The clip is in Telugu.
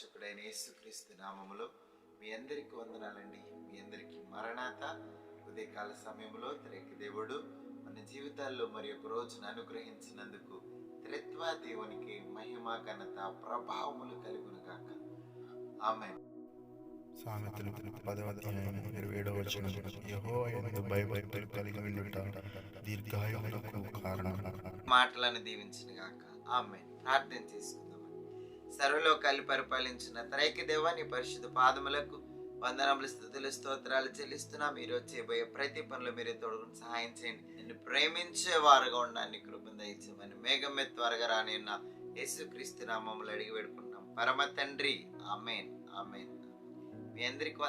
రక్షకుడైన యేసుక్రీస్తు నామములో మీ అందరికీ వందనాలండి. మీ అందరికీ మరణాత. ఉదయకాల సమయంలో త్రేక దేవుడు మన జీవితాల్లో మరి ఒక రోజును అనుగ్రహించినందుకు త్రిత్వ దేవునికి మహిమ ఘనత ప్రభావములు కలుగును గాక. ఆమేన్. సామెతలు 10వ అధ్యాయం 27వ వచనం. యెహోవా యందు భయభక్తులు కలిగి ఉండుట దీర్ఘాయువులకు కారణం. మాటలను దీవించును గాక. ఆమేన్. ప్రార్థన చేసుకుందాం. సర్వలోకాలు పరిపాలించిన త్రైక దేవా, నీ పరిశుద్ధ పాదములకు వందనములు, స్తుతులు, స్తోత్రాలు చెల్లిస్తున్నాం. మీరు చేయబోయే ప్రతి పనులు మీరే తోడుకుని సహాయం చేయండి. నిన్ను ప్రేమించే వారుగా ఉండడానికి కృపను దయచేయమని మేఘమే త్వరగా రానిన్న యేసుక్రీస్తు నామములో అడిగి వేడుకుంటున్నాం పరమ తండ్రి. ఆమేన్. ఆమేన్. మీ అందరికీ